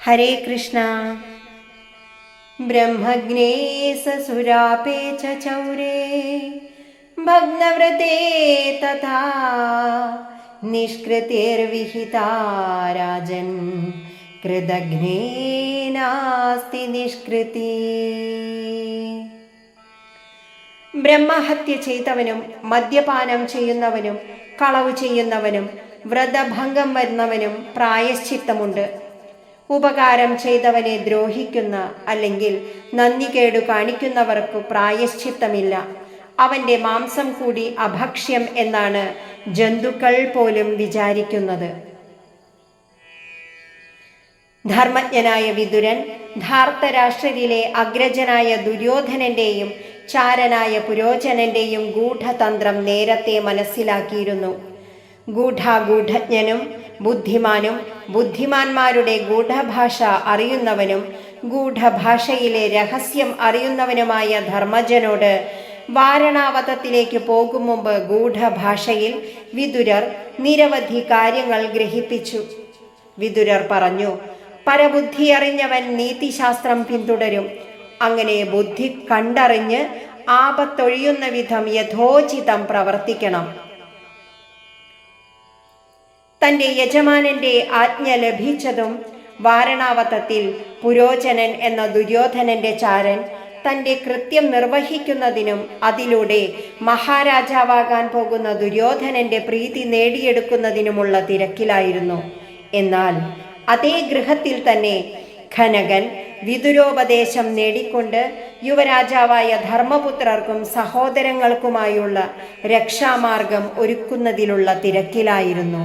ഹരേ കൃഷ്ണ. ബ്രഹ്മജ്ഞേ സസുരാപേ ച ചൗരേ ഭഗ്നവ്രതേ തഥാ നിഷ്കൃതിർവിഹിതാ രാജൻ കൃതഘ്നേ നാസ്തി നിഷ്കൃതി. ബ്രഹ്മഹത്യ ചെയ്തവനും മദ്യപാനം ചെയ്യുന്നവനും കളവ് ചെയ്യുന്നവനും വ്രതഭംഗം വരുന്നവനും പ്രായശ്ചിത്തമുണ്ട്. ഉപകാരം ചെയ്തവനെ ദ്രോഹിക്കുന്ന അല്ലെങ്കിൽ നന്ദികേടു കാണിക്കുന്നവർക്ക് പ്രായശ്ചിത്തമില്ല. അവന്റെ മാംസം കൂടി അഭക്ഷ്യം എന്നാണ് ജന്തുക്കൾ പോലും വിചാരിക്കുന്നത്. ധർമ്മജ്ഞനായ വിതുരൻ ധാർത്തരാഷ്ട്രരിലെ അഗ്രജനായ ദുര്യോധനന്റെയും ചാരനായ പുരോചനന്റെയും ഗൂഢതന്ത്രം നേരത്തെ മനസ്സിലാക്കിയിരുന്നു. ഗൂഢാഗൂഢജ്ഞനും ബുദ്ധിമാനും ബുദ്ധിമാന്മാരുടെ ഗൂഢഭാഷ അറിയുന്നവനും ഗൂഢഭാഷയിലെ രഹസ്യം അറിയുന്നവനുമായ ധർമ്മജനോട് വാരണാവതത്തിലേക്ക് പോകും മുമ്പ് ഗൂഢഭാഷയിൽ വിതുരർ നിരവധി കാര്യങ്ങൾ ഗ്രഹിപ്പിച്ചു. വിതുരർ പറഞ്ഞു, പരബുദ്ധി അറിഞ്ഞവൻ നീതിശാസ്ത്രം പിന്തുടരും. അങ്ങനെ ബുദ്ധി കണ്ടറിഞ്ഞ് ആപത്തൊഴിയുന്ന വിധം യഥോചിതം പ്രവർത്തിക്കണം. തന്റെ യജമാനന്റെ ആജ്ഞ ലഭിച്ചതും വാരണാവതത്തിൽ പുരോചനൻ എന്ന ദുര്യോധനന്റെ ചാരൻ തന്റെ കൃത്യം നിർവഹിക്കുന്നതിനും അതിലൂടെ മഹാരാജാവാകാൻ പോകുന്ന ദുര്യോധനന്റെ പ്രീതി നേടിയെടുക്കുന്നതിനുമുള്ള തിരക്കിലായിരുന്നു. എന്നാൽ അതേ ഗൃഹത്തിൽ തന്നെ ഖനകൻ വിതുരോപദേശം നേടിക്കൊണ്ട് യുവരാജാവായ ധർമ്മപുത്രർക്കും സഹോദരങ്ങൾക്കുമായുള്ള രക്ഷാമാർഗം ഒരുക്കുന്നതിലുള്ള തിരക്കിലായിരുന്നു.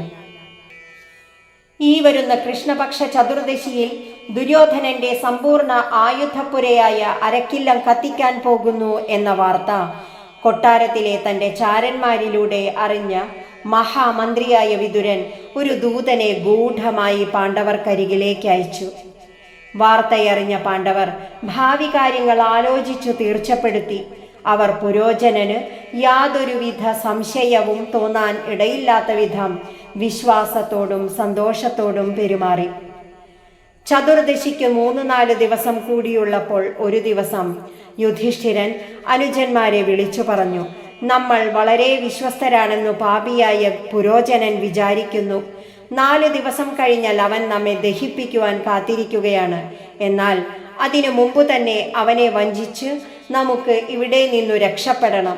ഈ വരുന്ന കൃഷ്ണപക്ഷ ചതുർദശിയിൽ ദുര്യോധനന്റെ സമ്പൂർണ്ണ ആയുധപ്പുരയായ അരക്കില്ലം കത്തിക്കാൻ പോകുന്നു എന്ന വാർത്ത കൊട്ടാരത്തിലെ തന്റെ ചാരന്മാരിലൂടെ അറിഞ്ഞ മഹാമന്ത്രിയായ വിതുരൻ ഒരു ദൂതനെ ഗൂഢമായി പാണ്ഡവർക്കരികിലേക്ക് അയച്ചു. വാർത്തയറിഞ്ഞ പാണ്ഡവർ ഭാവി കാര്യങ്ങൾ ആലോചിച്ചു തീർച്ചപ്പെടുത്തി. അവർ പുരോചനന് യാതൊരുവിധ സംശയവും തോന്നാൻ ഇടയില്ലാത്ത വിധം വിശ്വാസത്തോടും സന്തോഷത്തോടും പെരുമാറി. ചതുർദശിക്ക് 3-4 ദിവസം കൂടിയുള്ളപ്പോൾ ഒരു ദിവസം യുധിഷ്ഠിരൻ അനുജന്മാരെ വിളിച്ചു പറഞ്ഞു, നമ്മൾ വളരെ വിശ്വസ്തരാണെന്നു പാപിയായ പുരോചനൻ വിചാരിക്കുന്നു. 4 ദിവസം കഴിഞ്ഞാൽ അവൻ നമ്മെ ദഹിപ്പിക്കുവാൻ കാത്തിരിക്കുകയാണ്. എന്നാൽ അതിനു മുമ്പ് തന്നെ അവനെ വഞ്ചിച്ച് നമുക്ക് ഇവിടെ നിന്നു രക്ഷപ്പെടണം.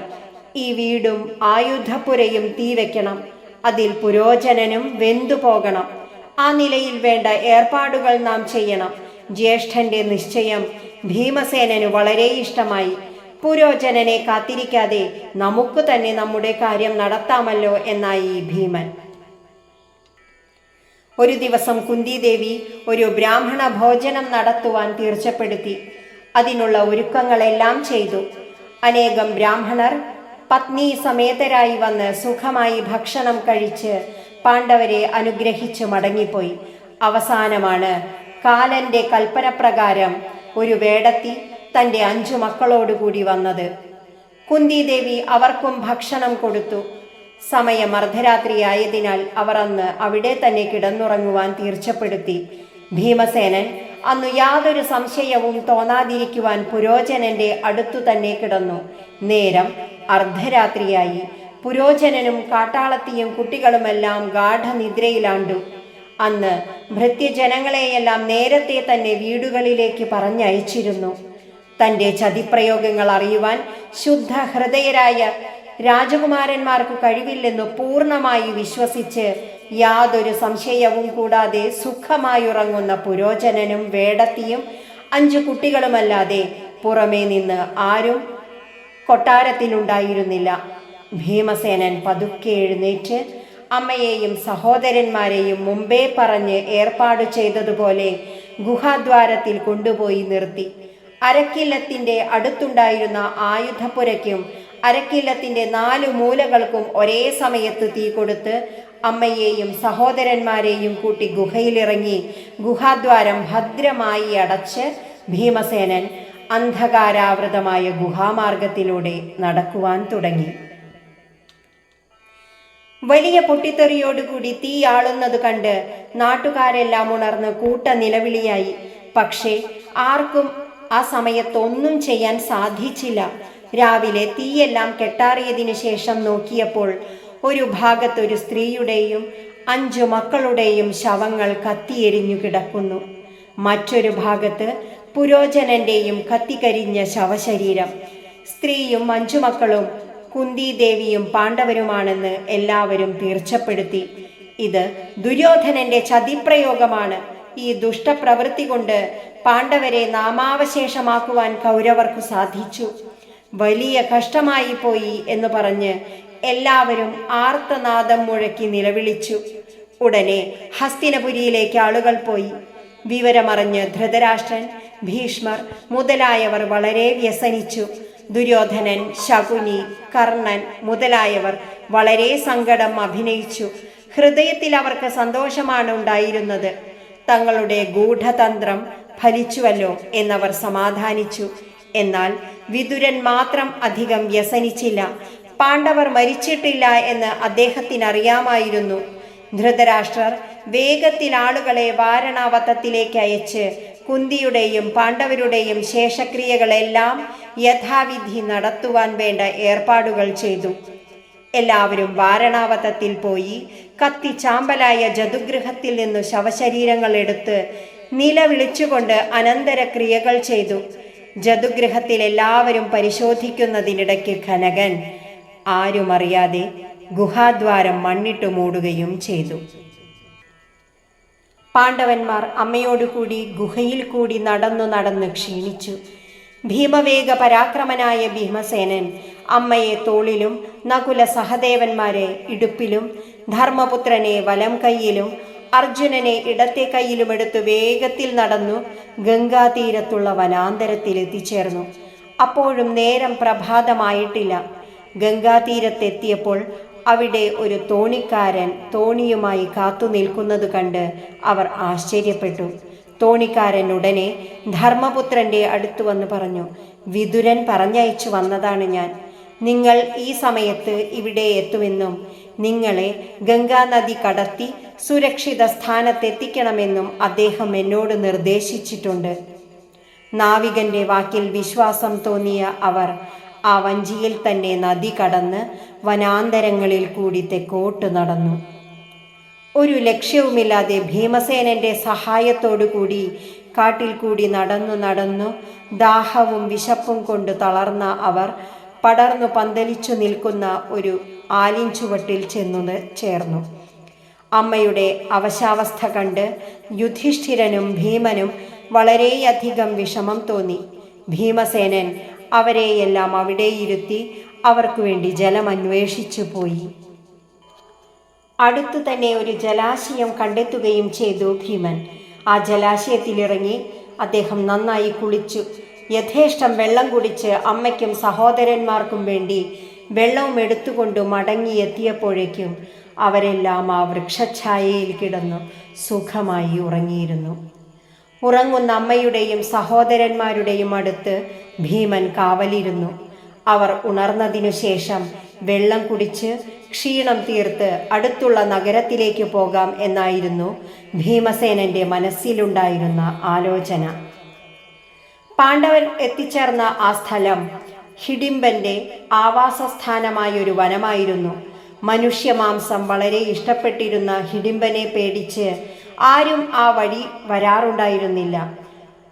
ഈ വീടും ആയുധപ്പുരയും തീവെക്കണം. അതിൽ പുരോചനനും വെന്തുപോകണം. ആ നിലയിൽ വേണ്ട ഏർപ്പാടുകൾ നാം ചെയ്യണം. ജ്യേഷ്ഠന്റെ നിശ്ചയം ഭീമസേനന് വളരെ ഇഷ്ടമായി. പുരോചനനെ കാത്തിരിക്കാതെ നമുക്ക് തന്നെ നമ്മുടെ കാര്യം നടത്താമല്ലോ എന്നായി ഭീമൻ. ഒരു ദിവസം കുന്തിദേവി ഒരു ബ്രാഹ്മണ ഭോജനം നടത്തുവാൻ തീർച്ചപ്പെടുത്തി. അതിനുള്ള ഒരുക്കങ്ങളെല്ലാം ചെയ്തു. അനേകം ബ്രാഹ്മണർ പത്നി സമേതരായി വന്ന് സുഖമായി ഭക്ഷണം കഴിച്ച് പാണ്ഡവരെ അനുഗ്രഹിച്ച് മടങ്ങിപ്പോയി. അവസാനമാണ് കാലന്റെ കൽപ്പനപ്രകാരം ഒരു വേടത്തി തൻ്റെ 5 മക്കളോടുകൂടി വന്നത്. കുന്തിദേവി അവർക്കും ഭക്ഷണം കൊടുത്തു. സമയം അർദ്ധരാത്രിയായതിനാൽ അവർ അന്ന് അവിടെ തന്നെ കിടന്നുറങ്ങുവാൻ തീർച്ചപ്പെടുത്തി. ഭീമസേനൻ അന്നു യാതൊരു സംശയവും തോന്നാതിരിക്കുവാൻ പുരോചനന്റെ അടുത്തു തന്നെ കിടന്നു. നേരം അർദ്ധരാത്രിയായി. പുരോചനനും കാട്ടാളത്തിയും കുട്ടികളുമെല്ലാം ഗാഠനിദ്രയിലാണ്ടു. അന്ന് ഭൃത്യജനങ്ങളെയെല്ലാം നേരത്തെ തന്നെ വീടുകളിലേക്ക് പറഞ്ഞയച്ചിരുന്നു. തൻ്റെ ചതിപ്രയോഗങ്ങൾ അറിയുവാൻ ശുദ്ധ ഹൃദയരായ രാജകുമാരന്മാർക്ക് കഴിവില്ലെന്ന് പൂർണ്ണമായി വിശ്വസിച്ച് യാതൊരു സംശയവും കൂടാതെ സുഖമായുറങ്ങുന്ന പുരോചനനും വേടത്തിയും 5 കുട്ടികളുമല്ലാതെ പുറമേ നിന്ന് ആരും കൊട്ടാരത്തിലുണ്ടായിരുന്നില്ല. ഭീമസേനൻ പതുക്കെ എഴുന്നേറ്റ് അമ്മയെയും സഹോദരന്മാരെയും മുമ്പേ പറഞ്ഞ് ഏർപ്പാട് ചെയ്തതുപോലെ ഗുഹാദ്വാരത്തിൽ കൊണ്ടുപോയി നിർത്തി. അരക്കില്ലത്തിന്റെ അടുത്തുണ്ടായിരുന്ന ആയുധപ്പുരയ്ക്കും അരക്കില്ലത്തിന്റെ 4 മൂലകൾക്കും ഒരേ സമയത്ത് തീ കൊടുത്ത് അമ്മയെയും സഹോദരന്മാരെയും കൂട്ടി ഗുഹയിലിറങ്ങി ഗുഹാദ്വാരം ഭദ്രമായി അടച്ച് ഭീമസേനൻ അന്ധകാരാവൃതമായ ഗുഹാമാർഗത്തിലൂടെ നടക്കുവാൻ തുടങ്ങി. വലിയ പൊട്ടിത്തെറിയോടുകൂടി തീ ആളുന്നത് കണ്ട് നാട്ടുകാരെല്ലാം ഉണർന്ന് കൂട്ട നിലവിളിയായി. പക്ഷേ ആർക്കും ആ സമയത്തൊന്നും ചെയ്യാൻ സാധിച്ചില്ല. രാവിലെ തീയെല്ലാം കെട്ടാറിയതിനു ശേഷം നോക്കിയപ്പോൾ ഒരു ഭാഗത്ത് ഒരു സ്ത്രീയുടെയും 5 മക്കളുടെയും ശവങ്ങൾ കത്തിയെരിഞ്ഞു കിടക്കുന്നു. മറ്റൊരു ഭാഗത്ത് പുരോചനന്റെയും കത്തിക്കരിഞ്ഞ ശവശരീരം. സ്ത്രീയും 5 മക്കളും കുന്തിദേവിയും പാണ്ഡവരുമാണെന്ന് എല്ലാവരും തീർച്ചപ്പെടുത്തി. ഇത് ദുര്യോധനന്റെ ചതിപ്രയോഗമാണ്. ഈ ദുഷ്ടപ്രവൃത്തി കൊണ്ട് പാണ്ഡവരെ നാമാവശേഷമാക്കുവാൻ കൗരവർക്കു സാധിച്ചു. വലിയ കഷ്ടമായി പോയി എന്ന് പറഞ്ഞ് എല്ലാവരും ആർത്തനാദം മുഴക്കി നിലവിളിച്ചു. ഉടനെ ഹസ്തിനപുരിയിലേക്ക് ആളുകൾ പോയി. വിവരമറിഞ്ഞ് ധൃതരാഷ്ട്രൻ, ഭീഷ്മർ മുതലായവർ വളരെ വ്യസനിച്ചു. ദുര്യോധനൻ, ശകുനി, കർണൻ മുതലായവർ വളരെ സങ്കടം അഭിനയിച്ചു. ഹൃദയത്തിൽ അവർക്ക് സന്തോഷമാണ് ഉണ്ടായിരുന്നത്. തങ്ങളുടെ ഗൂഢതന്ത്രം ഫലിച്ചുവല്ലോ എന്നവർ സമാധാനിച്ചു. എന്നാൽ വിതുരൻ മാത്രം അധികം വ്യസനിച്ചില്ല. പാണ്ഡവർ മരിച്ചിട്ടില്ല എന്ന് അദ്ദേഹത്തിനറിയാമായിരുന്നു. ധൃതരാഷ്ട്രർ വേഗത്തിൽ ആളുകളെ വാരണാവതത്തിലേക്ക് അയച്ച് കുന്തിയുടെയും പാണ്ഡവരുടെയും ശേഷക്രിയകളെല്ലാം യഥാവിധി നടത്തുവാൻ വേണ്ട ഏർപ്പാടുകൾ ചെയ്തു. എല്ലാവരും വാരണാവതത്തിൽ പോയി കത്തിച്ചാമ്പലായ ജതുഗൃഹത്തിൽ നിന്നു ശവശരീരങ്ങൾ എടുത്ത് നിലവിളിച്ചുകൊണ്ട് അനന്തരക്രിയകൾ ചെയ്തു. ജതുഗൃഹത്തിൽ എല്ലാവരും പരിശോധിക്കുന്നതിനിടയ്ക്ക് ഖനകൻ ആരുമറിയാതെ ഗുഹാദ്വാരം മണ്ണിട്ടു മൂടുകയും ചെയ്തു. പാണ്ഡവന്മാർ അമ്മയോടുകൂടി ഗുഹയിൽ കൂടി നടന്നു ക്ഷീണിച്ചു. ഭീമവേഗ പരാക്രമനായ ഭീമസേനൻ അമ്മയെ തോളിലും നകുല സഹദേവന്മാരെ ഇടുപ്പിലും ധർമ്മപുത്രനെ വലം കൈയിലും അർജുനനെ ഇടത്തെ കൈയിലുമെടുത്ത് വേഗത്തിൽ നടന്നു ഗംഗാതീരത്തുള്ള വനാന്തരത്തിൽ എത്തിച്ചേർന്നു. അപ്പോഴും നേരം പ്രഭാതമായിട്ടില്ല. ഗംഗാതീരത്തെത്തിയപ്പോൾ അവിടെ ഒരു തോണിക്കാരൻ തോണിയുമായി കാത്തു നിൽക്കുന്നത് കണ്ട് അവർ ആശ്ചര്യപ്പെട്ടു. തോണിക്കാരൻ ഉടനെ ധർമ്മപുത്രന്റെ അടുത്ത് വന്ന് പറഞ്ഞു, വിതുരൻ പറഞ്ഞയച്ചു വന്നതാണ് ഞാൻ. നിങ്ങൾ ഈ സമയത്ത് ഇവിടെ എത്തുമെന്നും നിങ്ങളെ ഗംഗാനദി കടത്തി സുരക്ഷിത സ്ഥാനത്തെത്തിക്കണമെന്നും അദ്ദേഹം എന്നോട് നിർദ്ദേശിച്ചിട്ടുണ്ട്. നാവികന്റെ വാക്കിൽ വിശ്വാസം തോന്നിയ അവർ ആ വഞ്ചിയിൽ തന്നെ നദി കടന്ന് വനാന്തരങ്ങളിൽ കൂടി തെക്കോട്ട് നടന്നു. ഒരു ലക്ഷ്യവുമില്ലാതെ ഭീമസേനന്റെ സഹായത്തോടുകൂടി കാട്ടിൽ കൂടി നടന്നു ദാഹവും വിശപ്പും കൊണ്ട് തളർന്ന അവർ പടർന്നു പന്തലിച്ചു നിൽക്കുന്ന ഒരു ആലിൻചുവട്ടിൽ ചെന്നു ചേർന്നു. അമ്മയുടെ അവശാവസ്ഥ കണ്ട് യുധിഷ്ഠിരനും ഭീമനും വളരെയധികം വിഷമം തോന്നി. ഭീമസേനൻ അവരെയെല്ലാം അവിടെ ഇരുത്തി അവർക്കു വേണ്ടി ജലം അന്വേഷിച്ചു പോയി. അടുത്തു തന്നെ ഒരു ജലാശയം കണ്ടെത്തുകയും ചെയ്തു ഭീമൻ. ആ ജലാശയത്തിലിറങ്ങി അദ്ദേഹം നന്നായി കുളിച്ചു. യഥേഷ്ടം വെള്ളം കുടിച്ച് അമ്മയ്ക്കും സഹോദരന്മാർക്കും വേണ്ടി വെള്ളവും എടുത്തുകൊണ്ട് മടങ്ങിയെത്തിയപ്പോഴേക്കും അവരെല്ലാം ആ വൃക്ഷഛായയിൽ കിടന്നു സുഖമായി ഉറങ്ങിയിരുന്നു. ഉറങ്ങുന്ന അമ്മയുടെയും സഹോദരന്മാരുടെയും അടുത്ത് ഭീമൻ കാവലിരുന്നു. അവർ ഉണർന്നതിനു ശേഷം വെള്ളം കുടിച്ച് ക്ഷീണം തീർത്ത് അടുത്തുള്ള നഗരത്തിലേക്ക് പോകാം എന്നായിരുന്നു ഭീമസേനന്റെ മനസ്സിലുണ്ടായിരുന്ന ആലോചന. പാണ്ഡവർ എത്തിച്ചേർന്ന ആ സ്ഥലം ഹിഡിംബന്റെ ആവാസസ്ഥാനമായൊരു വനമായിരുന്നു. മനുഷ്യമാംസം വളരെ ഇഷ്ടപ്പെട്ടിരുന്ന ഹിഡിംബനെ പേടിച്ച് ആരും ആ വഴി വരാറുണ്ടായിരുന്നില്ല.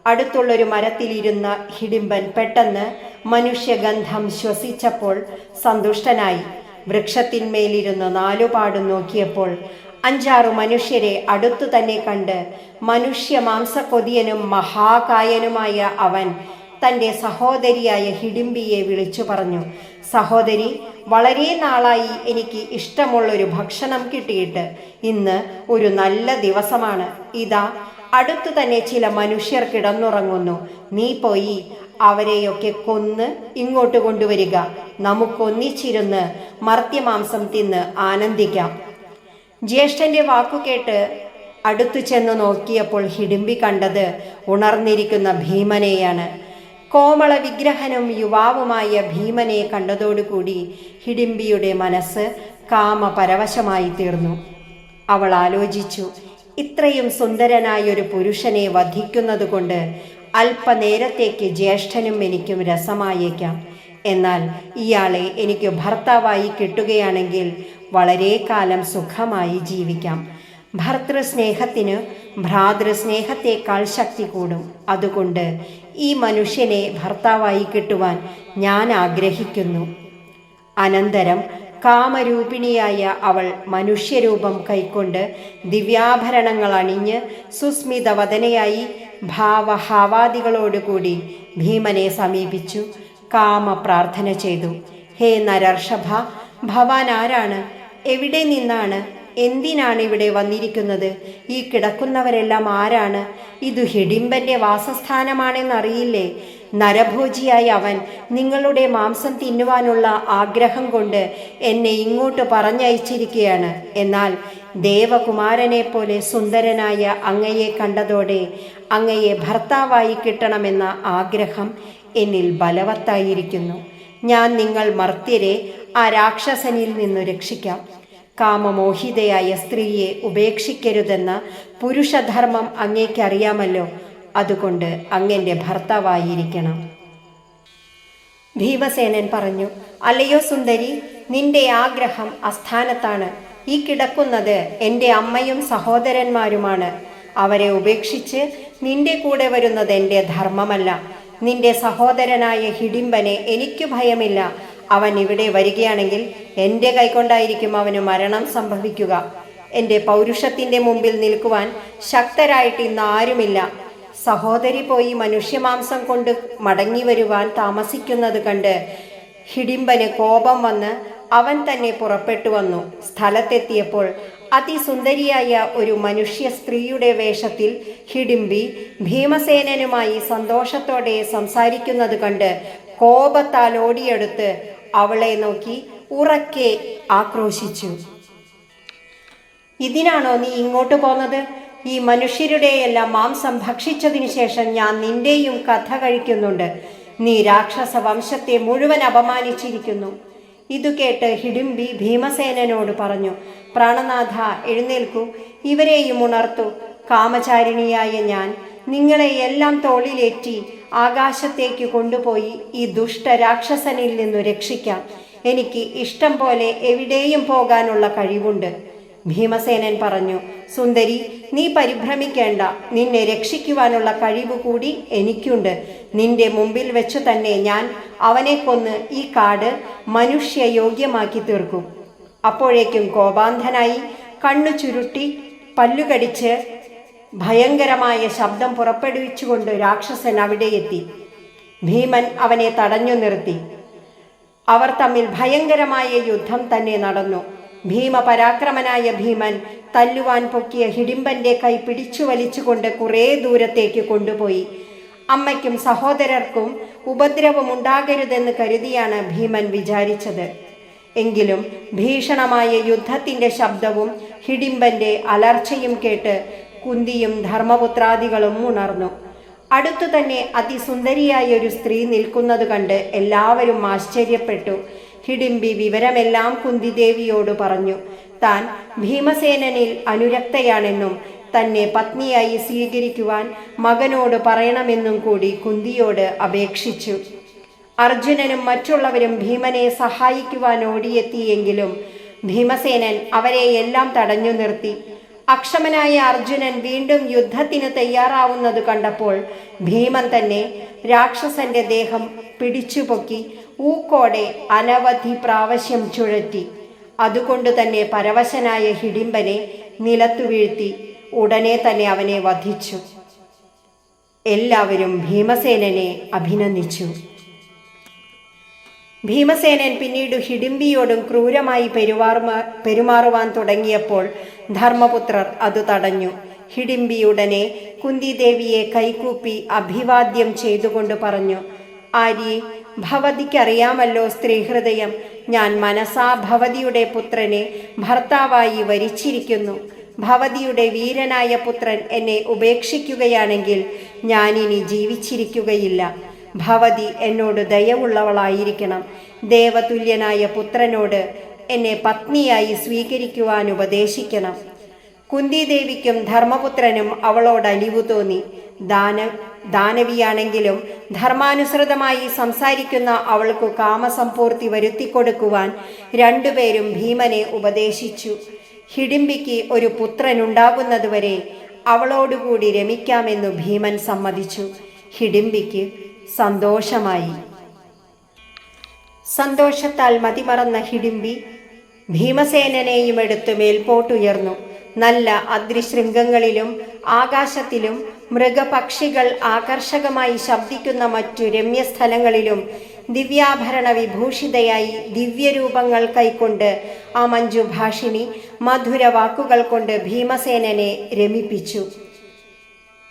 അടുത്തുള്ളൊരു മരത്തിലിരുന്ന ഹിഡിംബൻ പെട്ടെന്ന് മനുഷ്യഗന്ധം ശ്വസിച്ചപ്പോൾ സന്തുഷ്ടനായി. വൃക്ഷത്തിന്മേലിരുന്ന് നാലുപാടും നോക്കിയപ്പോൾ 5-6 മനുഷ്യരെ അടുത്തു തന്നെ കണ്ട് മനുഷ്യമാംസക്കൊതിയനും മഹാകായനുമായ അവൻ തൻ്റെ സഹോദരിയായ ഹിഡിംബിയെ വിളിച്ചു പറഞ്ഞു, സഹോദരി, വളരെ നാളായി എനിക്ക് ഇഷ്ടമുള്ളൊരു ഭക്ഷണം കിട്ടിയിട്ട്. ഇന്ന് ഒരു നല്ല ദിവസമാണ്. ഇതാ അടുത്തു തന്നെ ചില മനുഷ്യർ കിടന്നുറങ്ങുന്നു. നീ പോയി അവരെയൊക്കെ കൊന്ന് ഇങ്ങോട്ട് കൊണ്ടുവരിക. നമുക്കൊന്നിച്ചിരുന്ന് മർത്യമാംസം തിന്ന് ആനന്ദിക്കാം. ജ്യേഷ്ഠന്റെ വാക്കുകേട്ട് അടുത്തു ചെന്ന് നോക്കിയപ്പോൾ ഹിഡിംബി കണ്ടത് ഉണർന്നിരിക്കുന്ന ഭീമനെയാണ്. കോമള വിഗ്രഹനും യുവാവുമായ ഭീമനെ കണ്ടതോടുകൂടി ഹിഡിംബിയുടെ മനസ്സ് കാമപരവശമായി തീർന്നു. അവൾ ആലോചിച്ചു, ഇത്രയും സുന്ദരനായൊരു പുരുഷനെ വധിക്കുന്നത് കൊണ്ട് അല്പനേരത്തേക്ക് ജ്യേഷ്ഠനും എനിക്കും രസമായേക്കാം. എന്നാൽ ഇയാളെ എനിക്ക് ഭർത്താവായി കിട്ടുകയാണെങ്കിൽ വളരെ കാലം സുഖമായി ജീവിക്കാം. ഭർതൃസ്നേഹത്തിന് ഭ്രാതൃസ്നേഹത്തേക്കാൾ ശക്തി കൂടും. അതുകൊണ്ട് ഈ മനുഷ്യനെ ഭർത്താവായി കിട്ടുവാൻ ഞാൻ ആഗ്രഹിക്കുന്നു. അനന്തരം കാമരൂപിണിയായ അവൾ മനുഷ്യരൂപം കൈക്കൊണ്ട് ദിവ്യാഭരണങ്ങൾ അണിഞ്ഞ് സുസ്മിതവദനയായി ഭാവഹാവാദികളോടുകൂടി ഭീമനെ സമീപിച്ചു. കാമ പ്രാർത്ഥന ചെയ്തു. ഹേ നരർഷഭ, ഭവാൻ ആരാണ്? എവിടെ നിന്നാണ്? എന്തിനാണ് ഇവിടെ വന്നിരിക്കുന്നത്? ഈ കിടക്കുന്നവരെല്ലാം ആരാണ്? ഇതു ഹിഡിംബന്റെ വാസസ്ഥാനമാണെന്നറിയില്ലേ? നരഭോജിയായ അവൻ നിങ്ങളുടെ മാംസം തിന്നുവാനുള്ള ആഗ്രഹം കൊണ്ട് എന്നെ ഇങ്ങോട്ട് പറഞ്ഞയച്ചിരിക്കുകയാണ്. എന്നാൽ ദേവകുമാരനെ പോലെ സുന്ദരനായ അങ്ങയെ കണ്ടതോടെ അങ്ങയെ ഭർത്താവായി കിട്ടണമെന്ന ആഗ്രഹം എന്നിൽ ബലവത്തായിരിക്കുന്നു. ഞാൻ നിങ്ങൾ മർത്യരെ ആ രാക്ഷസനിൽ നിന്നു രക്ഷിക്കാം. കാമമോഹിതയായ സ്ത്രീയെ ഉപേക്ഷിക്കരുതെന്ന പുരുഷധർമ്മം അങ്ങേക്കറിയാമല്ലോ. അതുകൊണ്ട് അങ്ങന്റെ ഭർത്താവായിരിക്കണം. ഭീമസേനൻ പറഞ്ഞു, അല്ലയോ സുന്ദരി, നിന്റെ ആഗ്രഹം അസ്ഥാനത്താണ്. ഈ കിടക്കുന്നത് എൻ്റെ അമ്മയും സഹോദരന്മാരുമാണ്. അവരെ ഉപേക്ഷിച്ച് നിന്റെ കൂടെ വരുന്നത് എൻ്റെ ധർമ്മമല്ല. നിന്റെ സഹോദരനായ ഹിഡിംബനെ എനിക്ക് ഭയമില്ല. അവൻ ഇവിടെ വരികയാണെങ്കിൽ എൻ്റെ കൈകൊണ്ടായിരിക്കും അവന് മരണം സംഭവിക്കുക. എൻ്റെ പൗരുഷത്തിൻ്റെ മുമ്പിൽ നിൽക്കുവാൻ ശക്തരായിട്ട് ഇന്ന് ആരുമില്ല. സഹോദരി പോയി മനുഷ്യമാംസം കൊണ്ട് മടങ്ങി വരുവാൻ താമസിക്കുന്നത് കണ്ട് ഹിഡിംബന് കോപം വന്ന് അവൻ തന്നെ പുറപ്പെട്ടു വന്നു. സ്ഥലത്തെത്തിയപ്പോൾ അതിസുന്ദരിയായ ഒരു മനുഷ്യ സ്ത്രീയുടെ വേഷത്തിൽ ഹിഡിംബി ഭീമസേനനുമായി സന്തോഷത്തോടെ സംസാരിക്കുന്നത് കണ്ട് കോപത്താൽ ഓടിയെടുത്ത് അവളെ നോക്കി ഉറക്കെ ആക്രോശിച്ചു. ഇതിനാണോ നീ ഇങ്ങോട്ട് പോന്നത്? ഈ മനുഷ്യരുടെയെല്ലാം മാംസം ഭക്ഷിച്ചതിനു ശേഷം ഞാൻ നിന്റെയും കഥ കഴിക്കുന്നുണ്ട്. നീ രാക്ഷസ വംശത്തെ മുഴുവൻ അപമാനിച്ചിരിക്കുന്നു. ഇതു കേട്ട് ഹിഡിംബി ഭീമസേനനോട് പറഞ്ഞു, പ്രാണനാഥ, എഴുന്നേൽക്കൂ, ഇവരെയും ഉണർത്തു. കാമചാരിണിയായ ഞാൻ നിങ്ങളെ എല്ലാം തോളിലേറ്റി ആകാശത്തേക്ക് കൊണ്ടുപോയി ഈ ദുഷ്ട രാക്ഷസനിൽ നിന്നു രക്ഷിക്കാം. എനിക്ക് ഇഷ്ടം പോലെ എവിടെയും പോകാനുള്ള കഴിവുണ്ട്. ഭീമസേനൻ പറഞ്ഞു, സുന്ദരി, നീ പരിഭ്രമിക്കേണ്ട. നിന്നെ രക്ഷിക്കുവാനുള്ള കഴിവ് കൂടി എനിക്കുണ്ട്. നിന്റെ മുമ്പിൽ വെച്ചു തന്നെ ഞാൻ അവനെ കൊന്ന് ഈ കാട് മനുഷ്യയോഗ്യമാക്കി തീർക്കും. അപ്പോഴേക്കും കോപാന്ധനായി കണ്ണു ചുരുട്ടി പല്ലുകടിച്ച് ഭയങ്കരമായ ശബ്ദം പുറപ്പെടുവിച്ചുകൊണ്ട് രാക്ഷസൻ അവിടെ എത്തി. ഭീമൻ അവനെ തടഞ്ഞു നിർത്തി. അവർ തമ്മിൽ ഭയങ്കരമായ യുദ്ധം തന്നെ നടന്നു. ഭീമപരാക്രമനായ ഭീമൻ തല്ലുവാൻ പൊക്കിയ ഹിഡിംബന്റെ കൈ പിടിച്ചു വലിച്ചുകൊണ്ട് കുറേ ദൂരത്തേക്ക് കൊണ്ടുപോയി. അമ്മയ്ക്കും സഹോദരർക്കും ഉപദ്രവമുണ്ടാകരുതെന്ന് കരുതിയാണ് ഭീമൻ വിചാരിച്ചത്. എങ്കിലും ഭീഷണമായ യുദ്ധത്തിൻ്റെ ശബ്ദവും ഹിഡിംബന്റെ അലർച്ചയും കേട്ട് കുന്തിയും ധർമ്മപുത്രാദികളും ഉണർന്നു. അടുത്തു തന്നെ അതിസുന്ദരിയായ ഒരു സ്ത്രീ നിൽക്കുന്നത് കണ്ട് എല്ലാവരും ആശ്ചര്യപ്പെട്ടു. ഹിഡിംബി വിവരമെല്ലാം കുന്തിദേവിയോട് പറഞ്ഞു. താൻ ഭീമസേനനിൽ അനുരക്തയാണെന്നും തന്നെ പത്നിയായി സ്വീകരിക്കുവാൻ മകനോട് പറയണമെന്നും കൂടി കുന്തിയോട് അപേക്ഷിച്ചു. അർജുനനും മറ്റുള്ളവരും ഭീമനെ സഹായിക്കുവാൻ ഓടിയെത്തിയെങ്കിലും ഭീമസേനൻ അവരെ എല്ലാം തടഞ്ഞു നിർത്തി. അക്ഷമനായ അർജുനൻ വീണ്ടും യുദ്ധത്തിന് തയ്യാറാവുന്നത് കണ്ടപ്പോൾ ഭീമൻ തന്നെ രാക്ഷസന്റെ ദേഹം പിടിച്ചുപൊക്കി ഊക്കോടെ അനവധി പ്രാവശ്യം ചുഴറ്റി. അതുകൊണ്ട് തന്നെ പരവശനായ ഹിഡിംബനെ നിലത്തു വീഴ്ത്തി. ഉടനെ തന്നെ അവനെ വധിച്ചു. എല്ലാവരും ഭീമസേനനെ അഭിനന്ദിച്ചു. ഭീമസേനൻ പിന്നീട് ഹിഡിംബിയോടും ക്രൂരമായി പെരുമാറുവാൻ തുടങ്ങിയപ്പോൾ ധർമ്മപുത്രർ അത് തടഞ്ഞു. ഹിഡിംബിയുടനെ കുന്തിദേവിയെ കൈകൂപ്പി അഭിവാദ്യം ചെയ്തുകൊണ്ട് പറഞ്ഞു, ആര്യെ, ഭവതിക്കറിയാമല്ലോ സ്ത്രീഹൃദയം. ഞാൻ മനസാ ഭവതിയുടെ പുത്രനെ ഭർത്താവായി വരിച്ചിരിക്കുന്നു. ഭവതിയുടെ വീരനായ പുത്രൻ എന്നെ ഉപേക്ഷിക്കുകയാണെങ്കിൽ ഞാനിനി ജീവിച്ചിരിക്കുകയില്ല. ഭവതി എന്നോട് ദയവുള്ളവളായിരിക്കണം. ദേവതുല്യനായ പുത്രനോട് എന്നെ പത്നിയായി സ്വീകരിക്കുവാൻ ഉപദേശിക്കണം. കുന്തിദേവിക്കും ധർമ്മപുത്രനും അവളോട് അലിവു തോന്നി. ദാനവിയാണെങ്കിലും ധർമാനുസൃതമായി സംസാരിക്കുന്ന അവൾക്കു കാമസമ്പൂർത്തി വരുത്തിക്കൊടുക്കുവാൻ രണ്ടുപേരും ഭീമനെ ഉപദേശിച്ചു. ഹിഡിംബിക്ക് ഒരു പുത്രനുണ്ടാകുന്നതുവരെ അവളോടുകൂടി രമിക്കാമെന്നു ഭീമൻ സമ്മതിച്ചു. ഹിഡിംബിക്ക് സന്തോഷമായി. സന്തോഷത്താൽ മതിമറന്ന ഹിഡിംബി ഭീമസേനനെയും എടുത്ത് മേൽപോട്ടുയർന്നു. നല്ല അദ്രിശൃംഗങ്ങളിലും ആകാശത്തിലും മൃഗപക്ഷികൾ ആകർഷകമായി ശബ്ദിക്കുന്ന മറ്റു രമ്യസ്ഥലങ്ങളിലും ദിവ്യാഭരണ വിഭൂഷിതയായി ദിവ്യരൂപങ്ങൾ കൈക്കൊണ്ട് ആ മഞ്ജുഭാഷിണി മധുര വാക്കുകൾ കൊണ്ട് ഭീമസേനനെ രമിപ്പിച്ചു.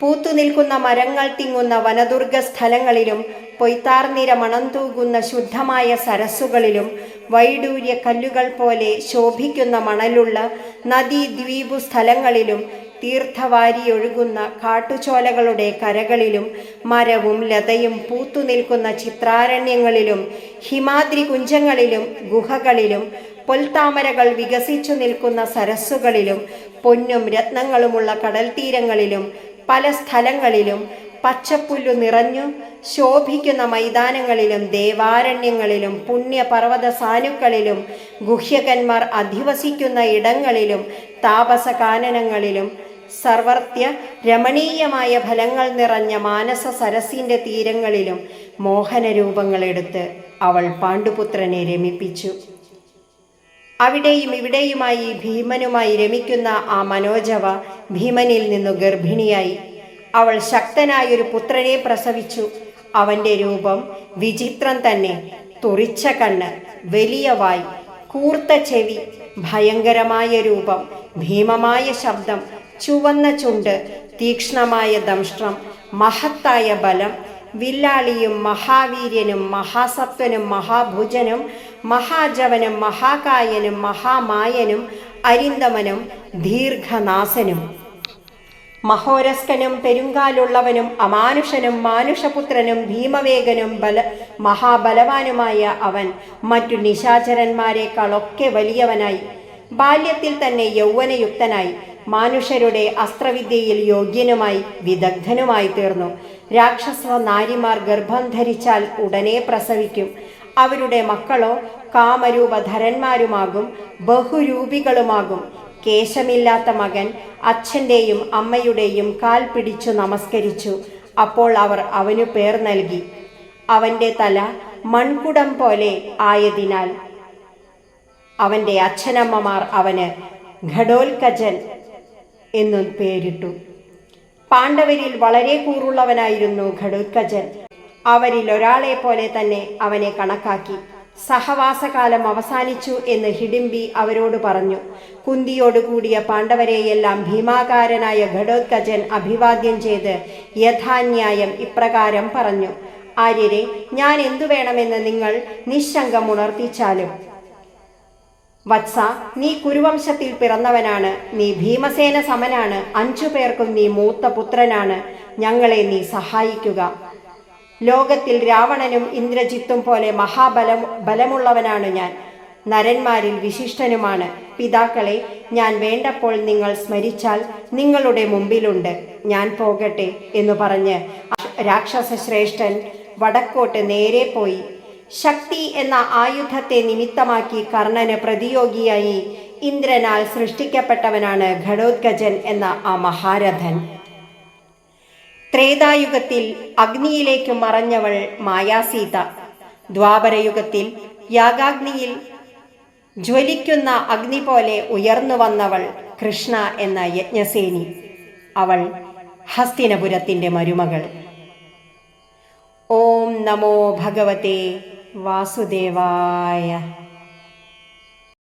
പൂത്തുനിൽക്കുന്ന മരങ്ങൾ തിങ്ങുന്ന വനദുർഗ സ്ഥലങ്ങളിലും പൊയ്ത്താർനിര മണം തൂകുന്ന ശുദ്ധമായ സരസ്സുകളിലും വൈഡൂര്യ കല്ലുകൾ പോലെ ശോഭിക്കുന്ന മണലുള്ള നദീദ്വീപു സ്ഥലങ്ങളിലും തീർത്ഥവാരിയൊഴുകുന്ന കാട്ടുചോലകളുടെ കരകളിലും മരവും ലതയും പൂത്തുനിൽക്കുന്ന ചിത്രാരണ്യങ്ങളിലും ഹിമാദ്രി കുഞ്ചങ്ങളിലും ഗുഹകളിലും പൊൽത്താമരകൾ വികസിച്ചു നിൽക്കുന്ന സരസ്സുകളിലും പൊന്നും രത്നങ്ങളുമുള്ള കടൽ തീരങ്ങളിലും പല സ്ഥലങ്ങളിലും പച്ചപ്പുല്ലു നിറഞ്ഞു ശോഭിക്കുന്ന മൈതാനങ്ങളിലും ദേവാരണ്യങ്ങളിലും പുണ്യപർവ്വത സാനുക്കളിലും ഗുഹ്യകന്മാർ അധിവസിക്കുന്ന ഇടങ്ങളിലും താപസകാനനങ്ങളിലും സർവർഥ്യ രമണീയമായ ഫലങ്ങൾ നിറഞ്ഞ മാനസ സരസിൻ്റെ തീരങ്ങളിലും മോഹനരൂപങ്ങളെടുത്ത് അവൾ പാണ്ഡുപുത്രനെ രമിപ്പിച്ചു. അവിടെയും ഇവിടെയുമായി ഭീമനുമായി രമിക്കുന്ന ആ മനോജവ ഭീമനിൽ നിന്നു ഗർഭിണിയായി. അവൾ ശക്തനായൊരു പുത്രനെ പ്രസവിച്ചു. അവൻ്റെ രൂപം വിചിത്രം തന്നെ. തുറിച്ച കണ്ണ്, വലിയ വായ്, കൂർത്ത ചെവി, ഭയങ്കരമായ രൂപം, ഭീമമായ ശബ്ദം, ചുവന്ന ചുണ്ട്, തീക്ഷ്ണമായ ദംഷ്ട്രം, മഹത്തായ ബലം, വില്ലാളിയും മഹാവീര്യനും മഹാസത്വനും മഹാഭുജനും മഹാജവനും മഹാകായനും മഹാമായനും അരിന്തമനും ദീർഘനാസനും മഹോരസ്കനും പെരുങ്കാലുള്ളവനും അമാനുഷനും മാനുഷപുത്രനും ഭീമവേഗനും മഹാബലവാനുമായ അവൻ മറ്റു നിശാചരന്മാരെക്കാളൊക്കെ വലിയവനായി. ബാല്യത്തിൽ തന്നെ യൗവനയുക്തനായി മാനുഷരുടെ അസ്ത്രവിദ്യയിൽ യോഗ്യനുമായി വിദഗ്ധനുമായി തീർന്നു. രാക്ഷസ നാരിമാർ ഗർഭം ധരിച്ചാൽ ഉടനെ പ്രസവിക്കും. അവരുടെ മക്കളോ കാമരൂപധരന്മാരുമാകും, ബഹുരൂപികളുമാകും. കേശമില്ലാത്ത മകൻ അച്ഛൻ്റെയും അമ്മയുടെയും കാൽ പിടിച്ചു നമസ്കരിച്ചു. അപ്പോൾ അവർ അവനു പേർ നൽകി. അവൻ്റെ തല മൺകുടം പോലെ ആയതിനാൽ അവൻ്റെ അച്ഛനമ്മമാർ അവന് ഘടോൽക്കജൻ എന്നു പേരിട്ടു. പാണ്ഡവരിൽ വളരെ കൂറുള്ളവനായിരുന്നു ഘടോത്കജൻ. അവരിൽ ഒരാളെ പോലെ തന്നെ അവനെ കണക്കാക്കി. സഹവാസകാലം അവസാനിച്ചു എന്ന് ഹിഡിംബി അവരോട് പറഞ്ഞു. കുന്തിയോടുകൂടിയ പാണ്ഡവരെയെല്ലാം ഭീമാകാരനായ ഘടോത്കജൻ അഭിവാദ്യം ചെയ്ത് യഥാന്യായം ഇപ്രകാരം പറഞ്ഞു: ആര്യരെ, ഞാൻ എന്തു വേണമെന്ന് നിങ്ങൾ നിശങ്കം ഉണർത്തിച്ചാലും. വത്സ, നീ കുരുവംശത്തിൽ പിറന്നവനാണ്. നീ ഭീമസേന സമനാണ്. 5 പേർക്കും നീ മൂത്ത പുത്രനാണ്. ഞങ്ങളെ നീ സഹായിക്കുക. ലോകത്തിൽ രാവണനും ഇന്ദ്രജിത്തും പോലെ ബലമുള്ളവനാണ് ഞാൻ. നരന്മാരിൽ വിശിഷ്ടനുമാണ്. പിതാക്കളെ ഞാൻ വേണ്ടപ്പോൾ നിങ്ങൾ സ്മരിച്ചാൽ നിങ്ങളുടെ മുമ്പിലുണ്ട്. ഞാൻ പോകട്ടെ എന്നു പറഞ്ഞ് രാക്ഷസശ്രേഷ്ഠൻ വടക്കോട്ട് നേരെ പോയി. ശക്തി എന്ന ആയുധത്തെ നിമിത്തമാക്കി കർണന് പ്രതിയോഗിയായി ഇന്ദ്രനാൽ സൃഷ്ടിക്കപ്പെട്ടവനാണ് ഘടോത്കജൻ എന്ന ആ മഹാരഥൻ. ത്രേതായുഗത്തിൽ അഗ്നിയിലേക്ക് മറഞ്ഞവൾ മായാസീത. ദ്വാപരയുഗത്തിൽ യാഗാഗ്നിയിൽ ജ്വലിക്കുന്ന അഗ്നി പോലെ ഉയർന്നു വന്നവൾ കൃഷ്ണ എന്ന യജ്ഞസേനി. അവൾ ഹസ്തിനപുരത്തിൻ്റെ മരുമകൾ. ഓം നമോ ഭഗവതേ വാസുദേവായ.